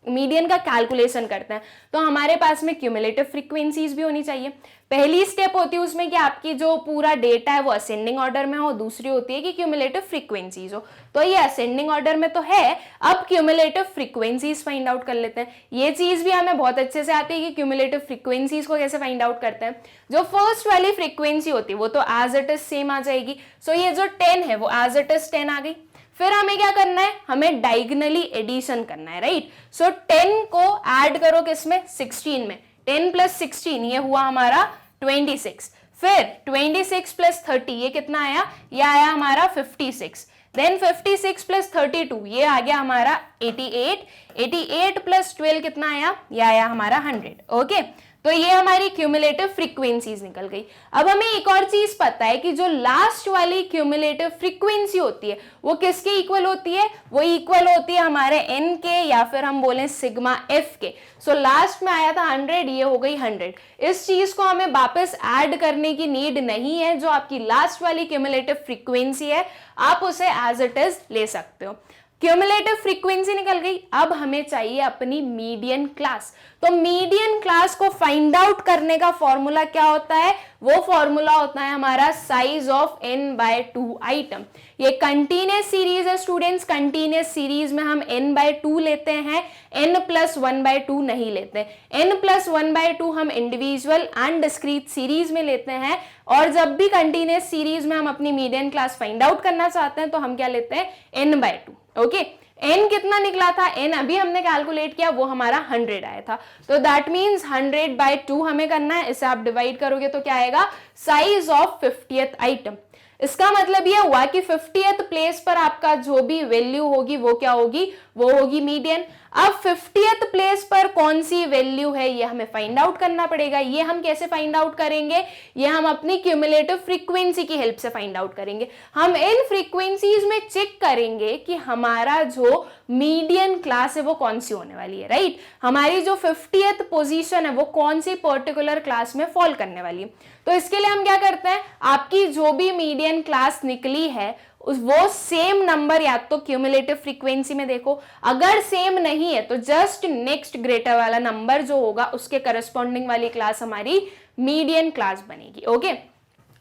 मीडियन का कैलकुलेशन करते हैं तो हमारे पास में क्यूमुलेटिव फ्रीक्वेंसीज भी होनी चाहिए। पहली स्टेप होती है उसमें कि आपकी जो पूरा डेटा है वो असेंडिंग ऑर्डर में हो, दूसरी होती है कि क्यूमुलेटिव फ्रीक्वेंसीज हो। तो ये असेंडिंग ऑर्डर में तो है, अब क्यूमुलेटिव फ्रीक्वेंसीज फाइंड आउट कर लेते हैं। ये चीज भी हमें बहुत अच्छे से आती है कि क्यूमुलेटिव फ्रीक्वेंसीज को कैसे फाइंड आउट करते हैं। जो फर्स्ट वाली फ्रीक्वेंसी होती है वो तो एज इट इज सेम आ जाएगी। सो ये जो 10 है वो एज इट इज 10 आ गई। फिर हमें क्या करना है, हमें डायगोनली एडिशन करना है, राइट। सो 10 को ऐड करो किसमें, 16 में। 10 प्लस 16 ये हुआ हमारा 26। फिर 26 प्लस 30 ये कितना आया, ये आया हमारा 56। देन 56 प्लस 32 ये आ गया हमारा 88। 88 प्लस 12 कितना आया, ये आया हमारा 100। ओके, तो ये हमारी क्यूमुलेटिव फ्रीक्वेंसीज निकल गई। अब हमें एक और चीज पता है कि जो लास्ट वाली क्यूमुलेटिव फ्रीक्वेंसी होती है वो किसके इक्वल होती है, वो इक्वल होती है हमारे एन के, या फिर हम बोलें सिग्मा एफ के। सो लास्ट में आया था 100, ये हो गई 100। इस चीज को हमें वापस ऐड करने की नीड नहीं है। जो आपकी लास्ट वाली क्यूमुलेटिव फ्रीक्वेंसी है आप उसे एज इट इज ले सकते हो। क्यूमुलेटिव फ्रीक्वेंसी निकल गई। अब हमें चाहिए अपनी मीडियन क्लास। तो मीडियन क्लास को फाइंड आउट करने का फॉर्मूला क्या होता है, वो फॉर्मूला होता है हमारा साइज ऑफ n/2 आइटम। ये कंटीन्यूअस सीरीज है स्टूडेंट्स, कंटीन्यूअस सीरीज में हम n/2 लेते हैं, n+1/2 नहीं लेते। n+1/2 हम इंडिविजुअल एंड डिस्क्रीट सीरीज में लेते हैं, और जब भी कंटीन्यूअस सीरीज में हम अपनी मीडियन क्लास फाइंड आउट करना चाहते हैं तो हम क्या लेते हैं, n/2। ओके, n कितना निकला था, n अभी हमने कैलकुलेट किया, वो हमारा 100 आया था। तो दैट मीन्स 100/2 हमें करना है। इसे आप डिवाइड करोगे तो क्या आएगा, साइज ऑफ 50th आइटम। इसका मतलब ये हुआ कि 50th प्लेस पर आपका जो भी वैल्यू होगी वो क्या होगी, वो होगी मीडियन। अब 50th प्लेस पर कौन सी वैल्यू है ये हमें फाइंड आउट करना पड़ेगा। ये हम कैसे फाइंड आउट करेंगे, ये हम अपनी क्यूमुलेटिव फ्रीक्वेंसी की हेल्प से फाइंड आउट करेंगे। हम इन फ्रीक्वेंसीज में चेक करेंगे कि हमारा जो मीडियन क्लास है वो कौन सी होने वाली है, राइट। हमारी जो 50th पोजीशन है वो कौन सी पर्टिकुलर क्लास में फॉल करने वाली है। तो इसके लिए हम क्या करते हैं, आपकी जो भी मीडियन क्लास निकली है वो सेम नंबर या तो क्यूमुलेटिव फ्रीक्वेंसी में देखो, अगर सेम नहीं है तो जस्ट नेक्स्ट ग्रेटर वाला नंबर जो होगा उसके करस्पॉन्डिंग वाली क्लास हमारी मीडियन क्लास बनेगी। ओके,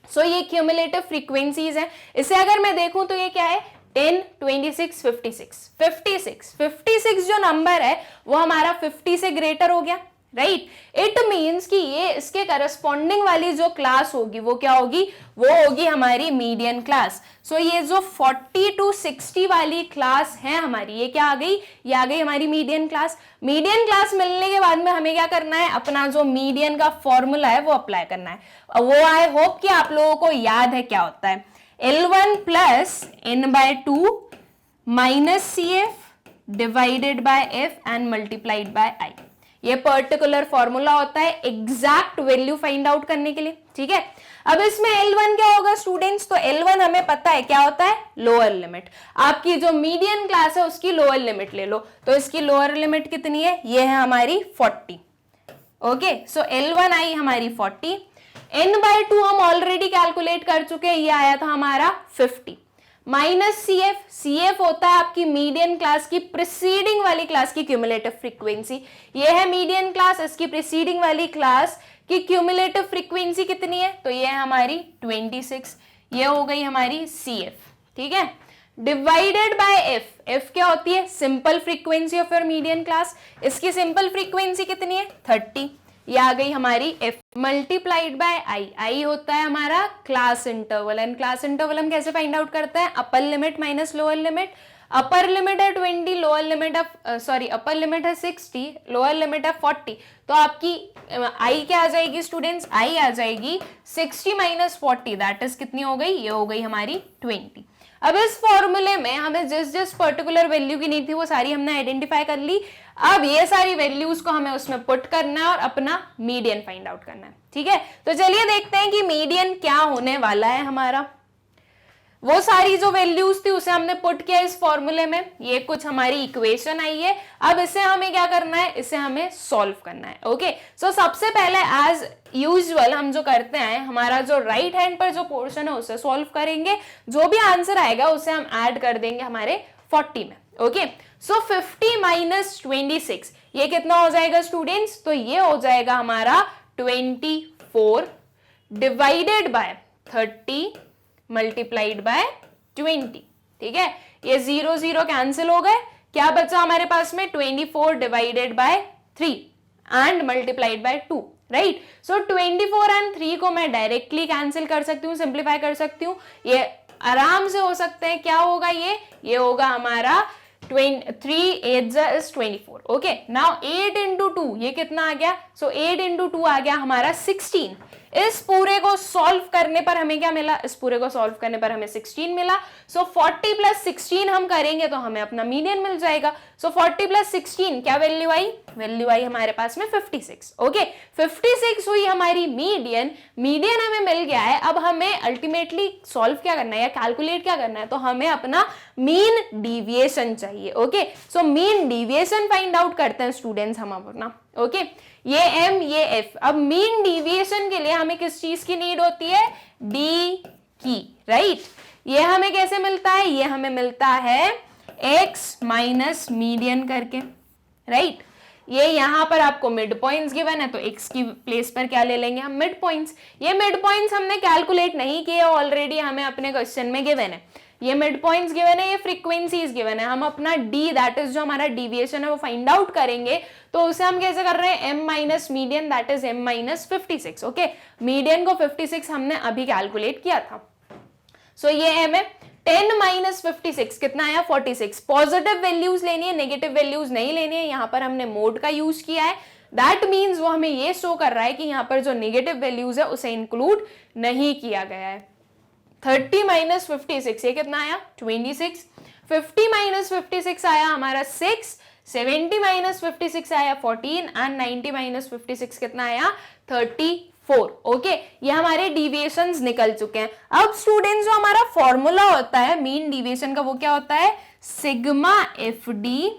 सो ये क्यूमुलेटिव फ्रीक्वेंसीज है। इसे अगर मैं देखूं तो ये क्या है, 10, 26, 56। 56 जो नंबर है वो हमारा 50 से ग्रेटर हो गया, राइट। इट मीन्स कि ये इसके करस्पॉन्डिंग वाली जो क्लास होगी वो क्या होगी, वो होगी हमारी मीडियन क्लास। सो ये जो 40 to 60 वाली क्लास है हमारी, ये क्या आ गई, ये आ गई हमारी मीडियन क्लास। मीडियन क्लास मिलने के बाद में हमें क्या करना है, अपना जो मीडियन का फॉर्मूला है वो अप्लाई करना है। वो आई होप कि आप लोगों को याद है क्या होता है, L1 plus n/2 minus CF divided by F and multiplied by I। ये पर्टिकुलर फॉर्मूला होता है एग्जैक्ट वैल्यू फाइंड आउट करने के लिए, ठीक है। अब इसमें L1 क्या होगा स्टूडेंट्स, तो L1 हमें पता है क्या होता है, लोअर लिमिट। आपकी जो मीडियन क्लास है उसकी लोअर लिमिट ले लो, तो इसकी लोअर लिमिट कितनी है, ये है हमारी 40। ओके, सो L1 आई हमारी 40, n/2 हम ऑलरेडी कैलकुलेट कर चुके हैं, ये आया था हमारा 50, माइनस CF होता है आपकी मीडियन क्लास की प्रीसीडिंग वाली क्लास की क्यूमुलेटिव फ्रीक्वेंसी। ये है मीडियन क्लास, इसकी प्रीसीडिंग वाली क्लास की क्यूमुलेटिव फ्रीक्वेंसी कितनी है, तो ये है हमारी 26, ये हो गई हमारी CF, ठीक है। डिवाइडेड बाय F क्या होती है, simple frequency of your median class, इसकी सिंपल फ्रीक्वेंसी कितनी है 30, ये आ गई हमारी F, मल्टीप्लाइड बाय I होता है हमारा class interval. And class interval हम कैसे फाइंड आउट करते हैं, upper limit minus lower limit. Upper limit है 20, लोअर लिमिट है अपर लिमिट है 60, लोअर लिमिट है 40, तो आपकी I क्या आ जाएगी स्टूडेंट्स, I आ जाएगी 60 माइनस 40, दैट इज कितनी हो गई, ये हो गई हमारी 20। अब इस फॉर्मूले में हमें जिस पर्टिकुलर वैल्यू की नीड थी वो सारी हमने आइडेंटिफाई कर ली। अब ये सारी वैल्यूज को हमें उसमें पुट करना है और अपना मीडियन फाइंड आउट करना है, ठीक है। तो चलिए देखते हैं कि मीडियन क्या होने वाला है हमारा। वो सारी जो वैल्यूज थी उसे हमने पुट किया इस फॉर्मूले में, ये कुछ हमारी इक्वेशन आई है। अब इसे हमें क्या करना है, इसे हमें सॉल्व करना है। ओके, सो सबसे पहले एज यूजुअल हम जो करते हैं, हमारा जो राइट हैंड पर जो पोर्शन है उसे सॉल्व करेंगे, जो भी आंसर आएगा उसे हम ऐड कर देंगे हमारे 40 में। ओके, सो 50 माइनस 26 ये कितना हो जाएगा स्टूडेंट्स, तो ये हो जाएगा हमारा 24 डिवाइडेड बाय 30 मल्टीप्लाइड बाय 20, ठीक है। ये 0 0 कैंसिल हो गए, क्या बचा हमारे पास में 24 divided by 3 and multiplied by 2, right. So 24 and 3 को मैं डायरेक्टली कैंसिल कर सकती हूँ, सिंप्लीफाई कर सकती हूँ, ये आराम से हो सकते हैं। क्या होगा ये होगा हमारा 3 8 is 24। ओके, नाउ 8 into 2 ये कितना आ गया, सो 8 into 2 आ गया हमारा 16। इस पूरे को सॉल्व करने पर हमें क्या मिला, इस पूरे को सॉल्व करने पर हमें 16 मिला। सो 40 प्लस 16 हम करेंगे तो हमें अपना मीडियन मिल जाएगा। सो 40 प्लस 16 क्या वैल्यू आई, वैल्यू आई हमारे पास में 56। ओके, 56 हुई हमारी मीडियन। मीडियन हमें मिल गया है, अब हमें अल्टीमेटली सॉल्व क्या करना है या कैलकुलेट क्या करना है, तो हमें अपना मीन डिविएशन चाहिए। Okay, so mean deviation find out करते हैं स्टूडेंट्स हम अपना। ओके, ये M ये F। अब मीन डिविएशन के लिए हमें किस चीज की नीड होती है, D की, राइट। ये हमें कैसे मिलता है, ये हमें मिलता है X माइनस मीडियन करके, राइट। ये यहां पर आपको मिड पॉइंट्स गिवन है तो x की प्लेस पर क्या ले लेंगे हम, मिड पॉइंट्स। ये मिड पॉइंट्स हमने कैलकुलेट नहीं किए ऑलरेडी, हमें अपने क्वेश्चन में गिवन है। ये मिड पॉइंट्स गिवन है, ये फ्रीक्वेंसीज गिवन है, हम अपना d दैट इज जो हमारा डिविएशन है वो फाइंड आउट करेंगे। तो उसे हम कैसे कर रहे हैं, m minus median that is m minus 56। Okay, median को 56 हमने अभी कैलकुलेट किया था। सो ये m है, 10 माइनस 56 कितना आया 46। पॉजिटिव वैल्यूज लेनी है, नेगेटिव वैल्यूज नहीं लेनी है। यहाँ पर हमने मोड का यूज किया है, दैट मीन्स वो हमें ये शो कर रहा है कि यहाँ पर जो नेगेटिव वैल्यूज है उसे इंक्लूड नहीं किया गया है। 30 माइनस 56 ये कितना आया 26। 50 माइनस 56 आया हमारा 6। 70 माइनस 56 आया 14 एंड 90 माइनस 56 कितना आया 34। ओके, ये हमारे डिविएशंस निकल चुके हैं। अब स्टूडेंट्स जो हमारा फॉर्मूला होता है मीन डिविएशन का वो क्या होता है, sigma FD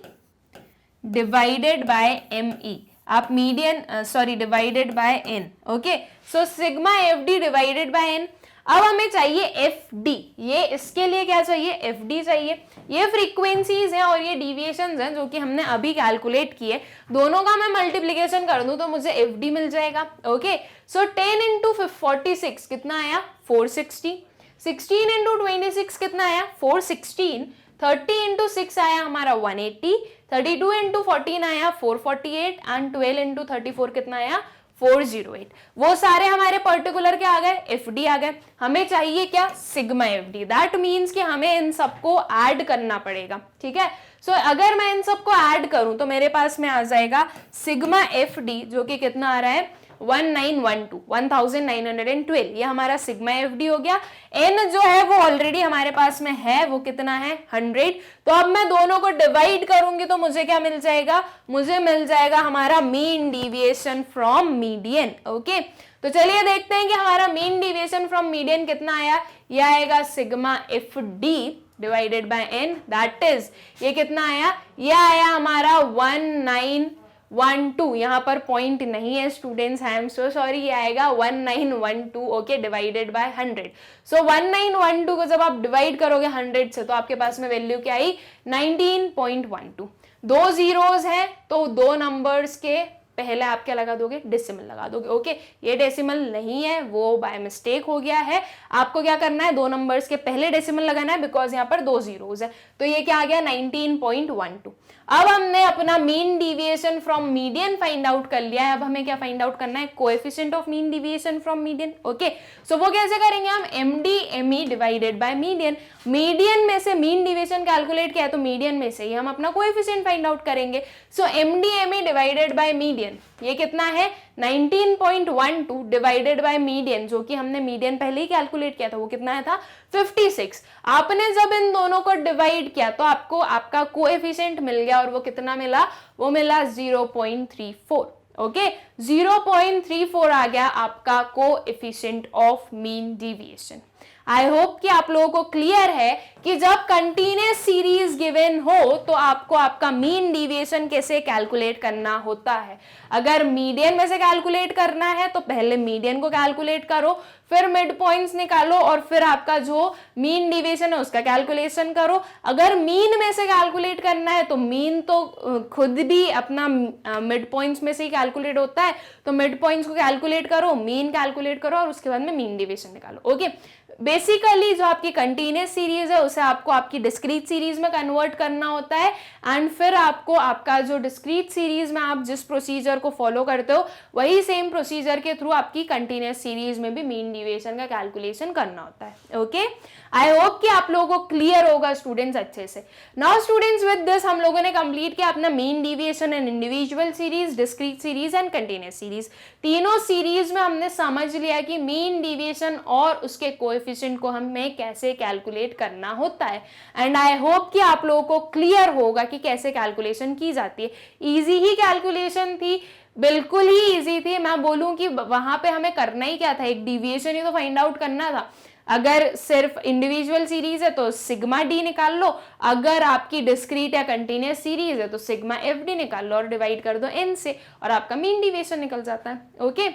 divided bye ME। आप median divided by n। Okay, so sigma FD divided by n। अब हमें चाहिए FD, ये इसके लिए क्या चाहिए, FD चाहिए। ये फ्रीक्वेंसीज हैं और ये डिविएशंस हैं जो कि हमने अभी कैलकुलेट किए। दोनों का मैं मल्टीप्लिकेशन कर दूं तो मुझे FD मिल जाएगा। ओके, सो 10 इंटू 46 कितना आया 460। 16 इंटू 26 कितना आया 416। 30 इंटू 6 आया हमारा 180। 32 इंटू 14 आया 448 एंड 12 इंटू 34 कितना आया 408। वो सारे हमारे पर्टिकुलर क्या आ गए, एफडी आ गए। हमें चाहिए क्या, सिग्मा एफडी। दैट मीन्स कि हमें इन सबको ऐड करना पड़ेगा, ठीक है। सो अगर मैं इन सबको ऐड करूं तो मेरे पास में आ जाएगा सिग्मा एफडी, जो कि कितना आ रहा है 1912 ये हमारा सिग्मा एफडी हो गया। एन जो है वो ऑलरेडी हमारे पास में है, वो कितना है 100। तो अब मैं दोनों को डिवाइड करूंगी तो मुझे क्या मिल जाएगा, मुझे मिल जाएगा हमारा mean deviation from median. Okay, तो चलिए देखते हैं कि हमारा मीन डेविएशन फ्रॉम मीडियन कितना आया। यह आएगा sigma F D divided by N, that is ये कितना आया, यह आया हमारा 1912। यहाँ पर पॉइंट नहीं है students, I am so sorry, ये आएगा 1912 ओके डिवाइडेड बाय 100। सो 1912 को जब आप डिवाइड करोगे 100 से तो आपके पास में वैल्यू क्या आई 19.12। दो जीरोस हैं तो दो नंबर्स के पहले आप क्या लगा दोगे, डेसिमल लगा दोगे। ओके, ये डेसिमल नहीं है, वो बाय मिस्टेक हो गया है। आपको क्या करना है, दो नंबर्स के पहले डेसिमल लगाना है, बिकॉज यहाँ पर दो जीरोस है। तो ये क्या आ गया 19.12। अब हमने अपना mean deviation from median find out कर लिया है। अब हमें क्या फाइंड आउट करना है, coefficient of mean deviation from median. Okay, so वो कैसे करेंगे हम, MD ME divided by median. Median में से मीन डेविएशन कैलकुलेट किया है तो मीडियन में से ही हम अपना कोएफिशिएंट फाइंड आउट करेंगे। So MD ME divided by median, ये कितना है 19.12 डिवाइडेड बाय मीडियन, जो कि हमने मीडियन पहले ही कैलकुलेट किया था, वो कितना था 56। आपने जब इन दोनों को डिवाइड किया तो आपको आपका कोएफिशिएंट मिल गया, और वो कितना मिला, वो मिला 0.34। ओके, 0.34 आ गया आपका coefficient of mean deviation. I hope कि आप लोगों को क्लियर है कि जब कंटिन्यूअस सीरीज गिवन हो तो आपको आपका मीन डेविएशन कैसे कैलकुलेट करना होता है। अगर मीडियन में से कैलकुलेट करना है तो पहले मीडियन को कैलकुलेट करो, फिर मिड पॉइंट्स निकालो, और फिर आपका जो मीन डेविएशन है उसका कैलकुलेशन करो। अगर मीन में से कैलकुलेट करना है तो मीन तो खुद भी अपना मिड पॉइंट्स में से ही कैलकुलेट होता है, तो मिड पॉइंट्स को कैलकुलेट करो, मीन कैलकुलेट करो, और उसके बाद में मीन डेविएशन निकालो। ओके, बेसिकली जो आपकी कंटिन्यूअस सीरीज है उसे आपको आपकी डिस्क्रीट सीरीज में कन्वर्ट करना होता है, एंड फिर आपको आपका जो डिस्क्रीट सीरीज में आप जिस प्रोसीजर को फॉलो करते हो वही सेम प्रोसीजर के थ्रू आपकी कंटिन्यूअस सीरीज में भी मीन डेविएशन का कैलकुलेशन करना होता है। ओके, आई होप कि आप लोगों को क्लियर होगा स्टूडेंट्स अच्छे से। नाउ स्टूडेंट्स, विद दिस हम लोगों ने कंप्लीट किया अपना mean deviation and individual series, discrete series and continuous series. तीनों सीरीज में हमने समझ लिया कि मीन डेविएशन और उसके कोएफिशिएंट को हमें कैसे कैलकुलेट करना होता है, एंड आई होप कि आप लोगों को क्लियर होगा कि कैसे कैलकुलेशन की जाती है। इजी ही कैलकुलेशन थी, बिल्कुल ही इजी थी। मैं बोलूं कि वहां पे हमें करना ही क्या था, एक डेविएशन ही तो फाइंड आउट करना था। अगर सिर्फ इंडिविजुअल सीरीज है तो सिग्मा डी निकाल लो, अगर आपकी डिस्क्रीट या कंटिन्यूअस सीरीज है तो सिग्मा एफ डी निकाल लो और डिवाइड कर दो एन से, और आपका मीन डेविएशन निकल जाता है। ओके,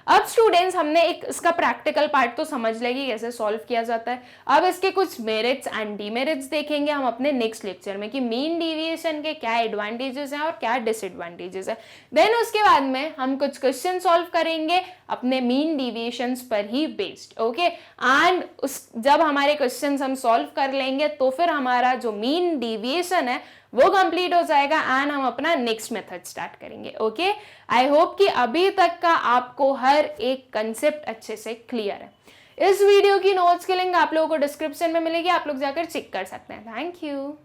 अब स्टूडेंट्स हमने एक इसका प्रैक्टिकल पार्ट तो समझ लेगी कैसे सॉल्व किया जाता है। अब इसके कुछ मेरिट्स एंड डीमेरिट्स देखेंगे हम अपने नेक्स्ट लेक्चर में कि मीन डेविएशन के क्या एडवांटेजेस हैं और क्या डिसएडवांटेजेस हैं। देन उसके बाद में हम कुछ क्वेश्चन सॉल्व करेंगे अपने मीन डेविएशंस पर ही बेस्ड। ओके, एंड जब हमारे क्वेश्चंस हम सॉल्व कर लेंगे तो फिर हमारा जो मीन डेविएशन है वो कंप्लीट हो जाएगा एंड हम अपना नेक्स्ट मेथड स्टार्ट करेंगे। ओके, आई होप कि अभी तक का आपको हर एक कंसेप्ट अच्छे से क्लियर है। इस वीडियो की नोट्स की लिंक आप लोगों को डिस्क्रिप्शन में मिलेगी, आप लोग जाकर चेक कर सकते हैं। Thank you.